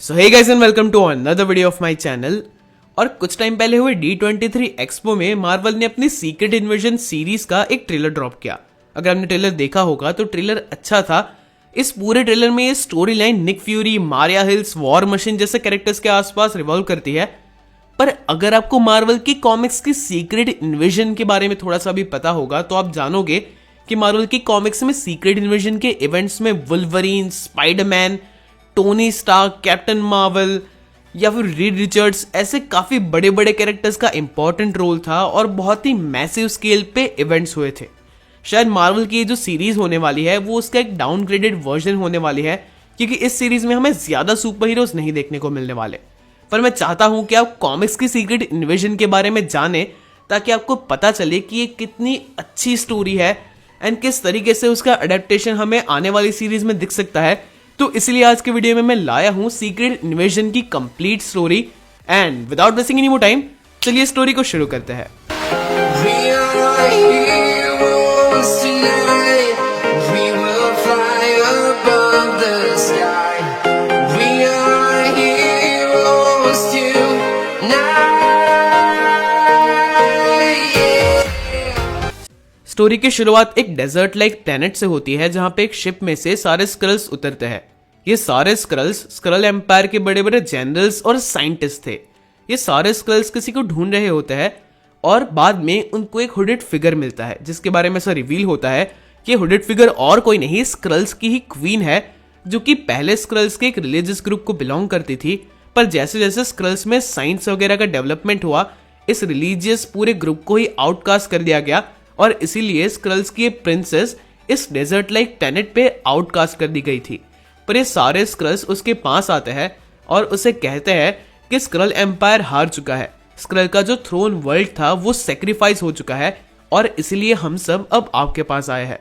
So hey guys and welcome to another video of my channel. और कुछ time पहले हुए D23 एक्सपो में मार्वल ने अपनी सीक्रेट इन्वेजन सीरीज का एक ट्रेलर ड्रॉप किया। अगर आपने ट्रेलर देखा होगा तो ट्रेलर अच्छा था। इस पूरे ट्रेलर में ये story line Nick Fury, Maria Hills, war machine जैसे कैरेक्टर्स के आसपास रिवॉल्व करती है। पर अगर आपको मार्वल की कॉमिक्स की सीक्रेट इन्वेजन के बारे में थोड़ा सा भी पता होगा तो आप जानोगे कि मार्वल की कॉमिक्स में सीक्रेट इन्वेजन के इवेंट्स में Wolverine, Spiderman, Tony Stark, Captain Marvel या फिर रीड रिचर्ड्स ऐसे काफी बड़े बड़े कैरेक्टर्स का इंपॉर्टेंट रोल था और बहुत ही मैसिव स्केल पे इवेंट्स हुए थे। शायद मार्वल की जो सीरीज होने वाली है वो उसका एक डाउनग्रेडेड वर्जन होने वाली है, क्योंकि इस सीरीज में हमें ज्यादा सुपर हीरोज नहीं देखने को मिलने वाले। पर मैं चाहता हूं कि आप कॉमिक्स की सीक्रेट इन्वेजन के बारे में जाने, ताकि आपको पता चले कि ये कितनी अच्छी स्टोरी है एंड किस तरीके से उसका अडेप्टेशन हमें आने वाली सीरीज में दिख सकता है। तो इसलिए आज के वीडियो में मैं लाया हूं सीक्रेट इन्वेजन की complete story. And without wasting any more time, चलिए स्टोरी को शुरू करते हैं। स्टोरी की शुरुआत एक डेजर्ट लाइक प्लेनेट से होती है, जहां पे एक शिप में से सारे स्क्रल्स उतरते हैं। ये सारे स्क्रल्स स्क्रल एम्पायर के बड़े बड़े जनरल्स और साइंटिस्ट थे। ये सारे स्क्रल्स किसी को ढूंढ रहे होते हैं और बाद में उनको एक हुडेड फिगर मिलता है, जिसके बारे में ऐसा रिवील होता है कि हुडेड फिगर और कोई नहीं, स्क्रल्स की ही क्वीन है, जो कि पहले स्क्रल्स के एक रिलीजियस ग्रुप को बिलोंग करती थी। पर जैसे जैसे स्क्रल्स में साइंस वगैरह का डेवलपमेंट हुआ, इस रिलीजियस पूरे ग्रुप को ही आउटकास्ट कर दिया गया और इसीलिए स्क्रल्स की प्रिंसेस इस डेजर्ट लाइक प्लेनेट पे आउटकास्ट कर दी गई थी। पर ये सारे स्क्रल्स उसके पास आते हैं और उसे कहते हैं कि स्क्रल एम्पायर हार चुका है, स्क्रल का जो थ्रोन वर्ल्ड था वो सेक्रीफाइस हो चुका है और इसलिए हम सब अब आपके पास आए हैं।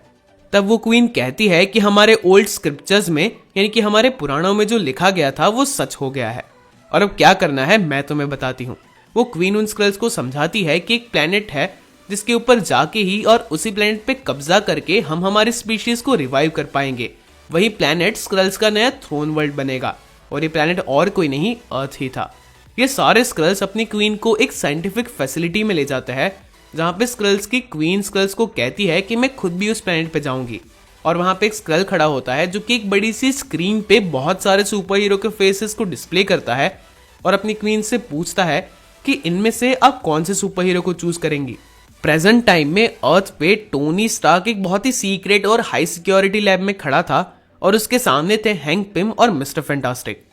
तब वो क्वीन कहती है कि हमारे ओल्ड स्क्रिप्चर्स में, यानी कि हमारे पुराणों में जो लिखा गया था वो सच हो गया है और अब क्या करना है मैं तुम्हें बताती हूँ। वो क्वीन उन स्क्रल्स को समझाती है कि एक प्लेनेट है जिसके ऊपर जाके ही और उसी प्लेनेट पे कब्जा करके हम हमारी स्पीशीज को रिवाइव कर पाएंगे। वही प्लेनेट स्क्रल्स का नया थ्रोन वर्ल्ड बनेगा और ये प्लेनेट और कोई नहीं, अर्थ ही था। ये सारे स्क्रल्स अपनी क्वीन को एक साइंटिफिक फैसिलिटी में ले जाते हैं, जहां पे स्क्रल्स की क्वीन स्क्रल्स को कहती है कि मैं खुद भी उस प्लेनेट पे जाऊंगी। और वहां पे एक स्क्रल खड़ा होता है जो कि एक बड़ी सी स्क्रीन पे बहुत सारे सुपर हीरो के फेसेस को डिस्प्ले करता है और अपनी क्वीन से पूछता है कि इनमें से आप कौन से सुपर हीरो को चूज करेंगी। प्रेजेंट टाइम में अर्थ पे टोनी स्टार्क एक बहुत ही सीक्रेट और हाई सिक्योरिटी लैब में खड़ा था और उसके सामने थे हैंक पिम और मिस्टर फैंटास्टिक।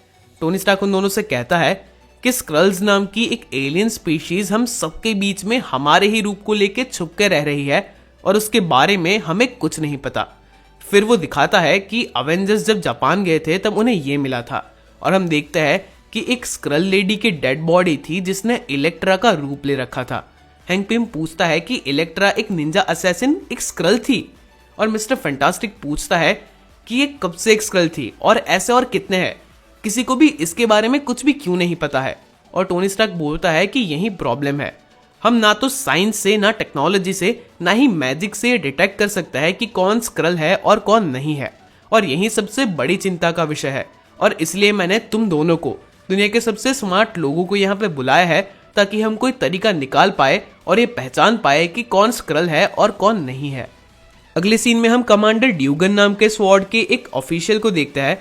टोनी स्टार्क उन दोनों से कहता है कि स्क्रल्स नाम की एक एलियन स्पीशीज हम सबके बीच में हमारे ही रूप को लेके छुप के रह रही है और उसके बारे में हमें कुछ नहीं पता। फिर वो दिखाता है कि अवेंजर्स जब जापान गए थे तब उन्हें ये मिला था और हम देखते हैं कि एक स्क्रल लेडी की डेड बॉडी थी जिसने इलेक्ट्रा का रूप ले रखा था। हैंक पिम पूछता है कि इलेक्ट्रा एक निंजा असैसिन एक स्क्रल थी और मिस्टर फैंटास्टिक पूछता है कि ये कब से एक स्क्रल थी और ऐसे और कितने हैं, किसी को भी इसके बारे में कुछ भी क्यों नहीं पता है। और टोनी स्टार्क बोलता है कि यही प्रॉब्लम है, हम ना तो साइंस से, ना टेक्नोलॉजी से, ना ही मैजिक से डिटेक्ट कर सकता है कि कौन स्क्रल है और कौन नहीं है, और यही सबसे बड़ी चिंता का विषय है। और इसलिए मैंने तुम दोनों को, दुनिया के सबसे स्मार्ट लोगों को यहाँ पे बुलाया है ताकि हम कोई तरीका निकाल पाए और ये पहचान पाए कि कौन स्क्रल है और कौन नहीं है। अगले सीन में हम कमांडर ड्यूगन नाम के स्वॉर्ड के एक ऑफिशियल को देखते हैं,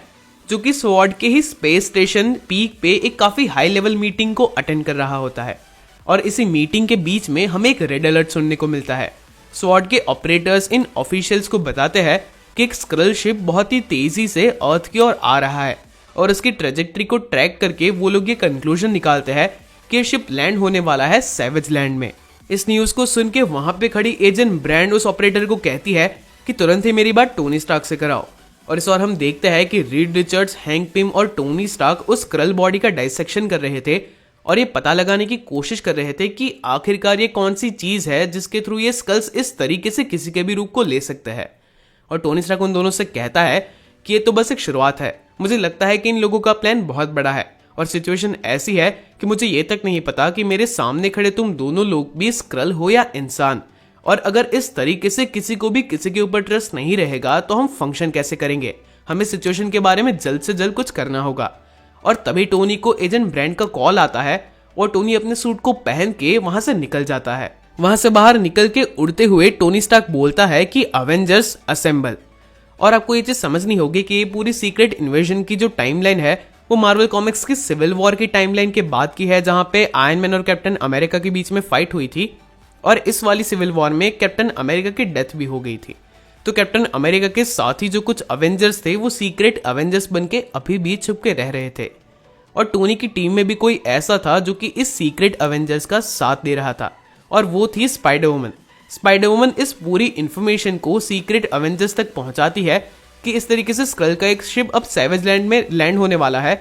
जो कि स्वॉर्ड के ही स्पेस स्टेशन पीक पे एक काफी हाई लेवल मीटिंग को अटेंड कर रहा होता है। और इसी मीटिंग के बीच में हमें एक रेड अलर्ट सुनने को मिलता है। स्वॉर्ड के ऑपरेटर्स इन ऑफिशियल्स को बताते हैं कि एक स्क्रल शिप बहुत ही तेजी से अर्थ की ओर आ रहा है और उसकी ट्रेजेक्ट्री को ट्रैक करके वो लोग ये कंक्लूजन निकालते हैं कि शिप लैंड होने वाला है सैवेज लैंड में। इस न्यूज को सुन के वहां पे खड़ी एजेंट ब्रांड उस ऑपरेटर को कहती है कि तुरंत ही मेरी बात टोनी स्टार्क से कराओ। और इस बार हम देखते हैं कि रीड रिचर्ड्स, हैंक पिम और टोनी स्टार्क उस स्क्रल बॉडी का डाइसेक्शन कर रहे थे और ये पता लगाने की कोशिश कर रहे थे कि आखिरकार ये कौन सी चीज है जिसके थ्रू ये स्कल्स इस तरीके से किसी के भी रूप को ले सकते हैं। और टोनी स्टार्क उन दोनों से कहता है कि ये तो बस एक शुरुआत है, मुझे लगता है कि इन लोगों का प्लान बहुत बड़ा है और सिचुएशन ऐसी है कि मुझे ये तक नहीं पता कि मेरे सामने खड़े तुम दोनों लोग भी स्क्रल हो या इंसान, और अगर इस तरीके से किसी को भी किसी के ऊपर ट्रस्ट नहीं रहेगा तो हम फंक्शन कैसे करेंगे। हमें सिचुएशन के बारे में जल्द से जल्द कुछ करना होगा। और तभी टोनी को एजेंट ब्रैंड का कॉल आता है और टोनी अपने सूट को पहन के वहां से निकल जाता है। वहां से बाहर निकल के उड़ते हुए टोनी स्टार्क बोलता है कि अवेंजर्स असेंबल। और आपको ये चीज समझनी होगी कि ये पूरी सीक्रेट इन्वेजन की जो टाइमलाइन है वो मार्वल कॉमिक्स की सिविल वॉर की टाइमलाइन के बाद की है, जहां पे आयरन मैन और कैप्टन अमेरिका के बीच में फाइट हुई थी और इस वाली सिविल वॉर में कैप्टन अमेरिका की डेथ भी हो गई थी। तो कैप्टन अमेरिका के साथ ही जो कुछ अवेंजर्स थे वो सीक्रेट अवेंजर्स बन के अभी भी छुप के रह रहे थे और टोनी की टीम में भी कोई ऐसा था जो कि इस सीक्रेट अवेंजर्स का साथ दे रहा था और वो थी स्पाइडर वुमन। स्पाइडर वुमन इस पूरी इंफॉर्मेशन को सीक्रेट अवेंजर्स तक पहुंचाती है कि इस तरीके से स्क्रल का एक शिप अब सैवेज लैंड में लैंड होने वाला है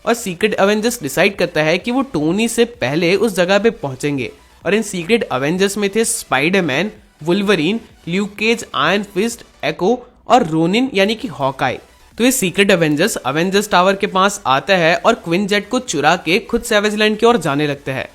और सीक्रेट अवेंजर्स डिसाइड करता है कि वो टोनी से पहले उस जगह पे पहुंचेंगे। और इन सीक्रेट अवेंजर्स में थे Spiderman, Wolverine, Luke Cage, Iron Fist, Echo और रोनिन यानी कि हॉकाई। तो ये सीक्रेट अवेंजर्स अवेंजर्स टावर के पास आता है और क्विन जेट को चुरा के खुद सैवेज लैंड की ओर जाने लगते हैं।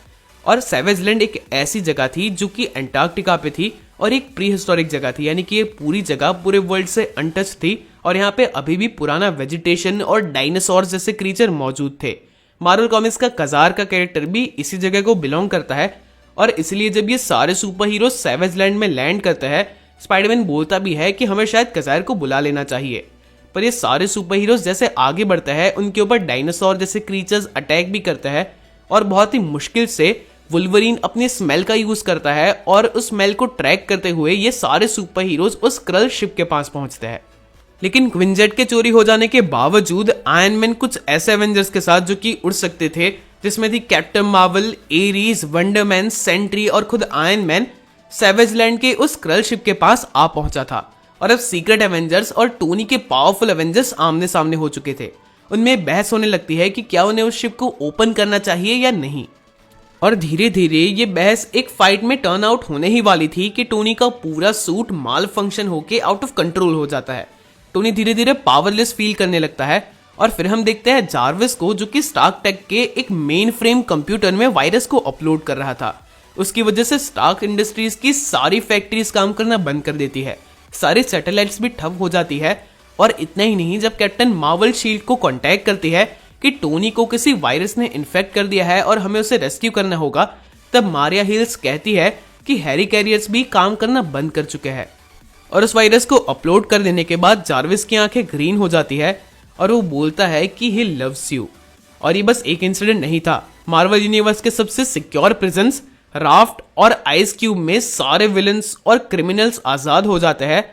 और सैवेज लैंड एक ऐसी जगह थी जो कि अंटार्कटिका पे थी और एक प्री हिस्टोरिक जगह थी, यानी कि ये पूरी जगह पूरे वर्ल्ड से अनटच थी और यहाँ पे अभी भी पुराना वेजिटेशन और डायनासोर जैसे क्रीचर मौजूद थे। मार्वल कॉमिक्स का कजार का कैरेक्टर भी इसी जगह को बिलोंग करता है और इसलिए जब ये सारे सुपर हीरो सैवेज लैंड में लैंड करते हैं, स्पाइडरमैन बोलता भी है कि हमें शायद कजार को बुला लेना चाहिए। पर ये सारे सुपर हीरोज जैसे आगे बढ़ते हैं उनके ऊपर डायनासोर जैसे क्रीचर्स अटैक भी करते हैं और बहुत ही मुश्किल से वुल्वरीन अपनी स्मेल का यूज करता है और उस स्मेल को ट्रैक करते हुए ये सारे सुपर हीरोज उस स्क्रल शिप के पास पहुंचते हैं। लेकिन क्विन जेट के चोरी हो जाने के बावजूद आयरन मैन कुछ ऐसे एवेंजर्स के साथ जो कि उड़ सकते थे, जिसमें थी captain Marvel, Aries, Wonder Man, Sentry और खुद आयरन मैन, सैवेज लैंड के उस स्क्रल शिप के पास आ पहुंचा था। और अब सीक्रेट एवेंजर्स और टोनी के पावरफुल एवेंजर्स आमने सामने हो चुके थे। उनमें बहस होने लगती है कि क्या उन्हें उस शिप को ओपन करना चाहिए या नहीं। और धीरे धीरे ये बहस एक फाइट में टर्न आउट होने ही वाली थी कि टोनी का पूरा सूट माल फंक्शन होके आउट ऑफ कंट्रोल हो जाता है। टोनी धीरे धीरे पावरलेस फील करने लगता है और फिर हम देखते हैं जार्विस को, जो कि स्टार्क टेक के एक मेन फ्रेम कंप्यूटर में वायरस को अपलोड कर रहा था। उसकी वजह से स्टार्क इंडस्ट्रीज की सारी फैक्ट्रीज काम करना बंद कर देती है, सारी सैटेलाइट्स भी ठप हो जाती है। और इतना ही नहीं, जब कैप्टन मार्वल शील्ड को कांटेक्ट करती है कि टोनी को किसी वायरस ने इन्फेक्ट कर दिया है और हमें उसे रेस्क्यू करना होगा, तब मारिया हिल्स कहती है कि हैरी कैरियर्स भी काम करना बंद कर चुके हैं। और उस वायरस को अपलोड कर देने के बाद जार्विस की आंखें ग्रीन हो जाती है और वो बोलता है कि ही लव्स यू। और ये बस एक इंसिडेंट नहीं था, मार्वल यूनिवर्स के सबसे सिक्योर प्रिजन्स राफ्ट और आइस क्यूब में सारे विलन्स और क्रिमिनल्स आजाद हो जाते हैं।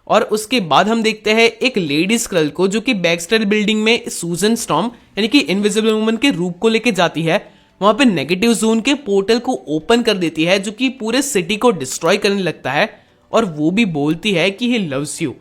और उसके बाद हम देखते हैं एक लेडी स्क्रल को, जो कि बैक्स्टर बिल्डिंग में सूजन स्टॉर्म यानी कि इनविजिबल वुमन के रूप को लेके जाती है। वहां पे नेगेटिव जोन के पोर्टल को ओपन कर देती है, जो कि पूरे सिटी को डिस्ट्रॉय करने लगता है और वो भी बोलती है कि ही लव्स यू।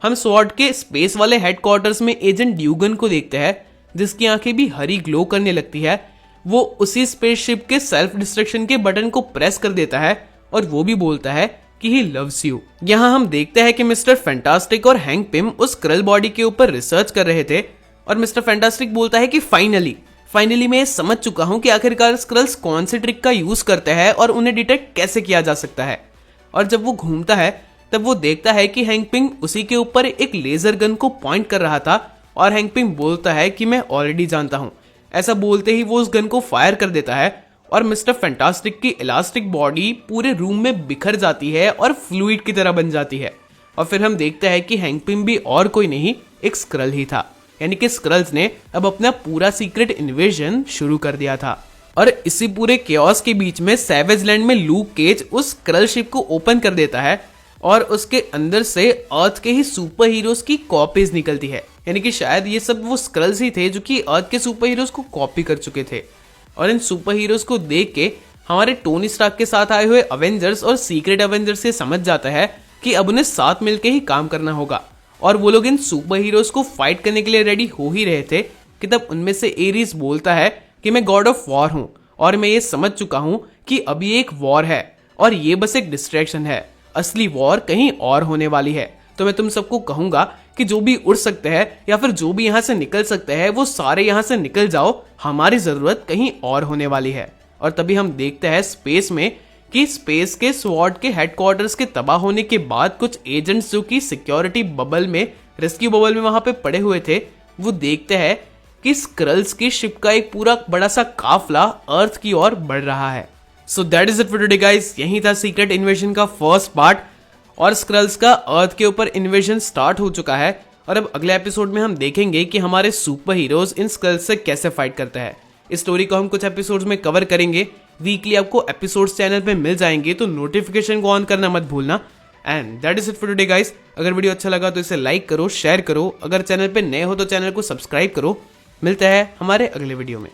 हम स्वॉर्ड के स्पेस वाले हेडक्वार्टर्स में एजेंट ड्यूगन को देखते हैं, जिसकी आंखें भी हरी ग्लो करने लगती है। वो उसी स्पेसशिप के सेल्फ डिस्ट्रक्शन के बटन को प्रेस कर देता है और वो भी बोलता है कि ही लव्स यू। यहाँ हम देखते हैं कि मिस्टर फैंटास्टिक और हैंक पिम उस स्क्रल बॉडी के ऊपर रिसर्च कर रहे थे और मिस्टर फैंटास्टिक बोलता है कि फाइनली मैं समझ चुका हूं कि आखिरकार स्क्रल्स कौन से ट्रिक का यूज करते हैं और उन्हें डिटेक्ट कैसे किया जा सकता है। और जब वो घूमता है तब वो देखता है कि हैंक पिम उसी के ऊपर एक लेजर गन को पॉइंट कर रहा था और हैंक पिम बोलता है कि मैं ऑलरेडी जानता हूं। ऐसा बोलते ही वो उस गन को फायर कर देता है और मिस्टर फैंटास्टिक की इलास्टिक बॉडी पूरे रूम में बिखर जाती है और फ्लूइड की तरह बन जाती है। और फिर हम देखते हैं कि हैंक पिम भी और कोई नहीं, एक स्क्रल ही था, यानी कि स्क्रल्स ने अब अपना पूरा सीक्रेट इन्वेजन शुरू कर दिया था। और इसी पूरे केओस के बीच में सैवेज लैंड में ल्यूक केज उस स्क्रल शिप को ओपन कर देता है और उसके अंदर से अर्थ के ही सुपर हीरोज की कॉपीज निकलती है, यानी कि शायद ये सब वो स्क्रल्स ही थे जो कि अर्थ के सुपर हीरोज को कॉपी कर चुके थे। और इन सुपर हीरोज को देख के हमारे टोनी स्टार्क के साथ आए हुए अवेंजर्स और सीक्रेट अवेंजर्स से समझ जाता है कि अब उन्हें साथ मिलकर ही काम करना होगा। और वो लोग इन सुपर हीरोज को फाइट करने के लिए रेडी हो ही रहे थे कि तब उनमें से एरीज बोलता है कि मैं गॉड ऑफ वॉर हूं और मैं ये समझ चुका हूं कि अब ये एक वॉर है और ये बस एक डिस्ट्रैक्शन है, असली वॉर कहीं और होने वाली है। तो मैं तुम सबको कहूंगा कि जो भी उड़ सकते हैं या फिर जो भी यहाँ से निकल सकते हैं वो सारे यहाँ से निकल जाओ, हमारी जरूरत कहीं और होने वाली है। और तभी हम देखते हैं स्पेस में कि स्पेस के स्वॉर्ड के हेडक्वार्टर्स के तबाह होने के बाद कुछ एजेंट्स जो कि सिक्योरिटी बबल में, रेस्क्यू बबल में वहां पे पड़े हुए थे, वो देखते हैं कि स्क्रल्स की शिप का एक पूरा बड़ा सा काफला अर्थ की ओर बढ़ रहा है। So that is it for today guys. यही था सीक्रेट इन्वेजन का फर्स्ट पार्ट और स्क्रल्स का अर्थ के ऊपर इन्वेजन स्टार्ट हो चुका है। और अब अगले एपिसोड में हम देखेंगे कि हमारे सुपर हीरोज इन स्क्रल्स से कैसे फाइट करते हैं। इस स्टोरी को हम कुछ एपिसोड्स में कवर करेंगे। वीकली आपको एपिसोड्स चैनल पे मिल जाएंगे, तो नोटिफिकेशन को ऑन करना मत भूलना। And that is it for today guys. अगर वीडियो अच्छा लगा तो इसे लाइक करो, शेयर करो। अगर चैनल पे नए हो तो चैनल को सब्सक्राइब करो। मिलते हैं हमारे अगले वीडियो में।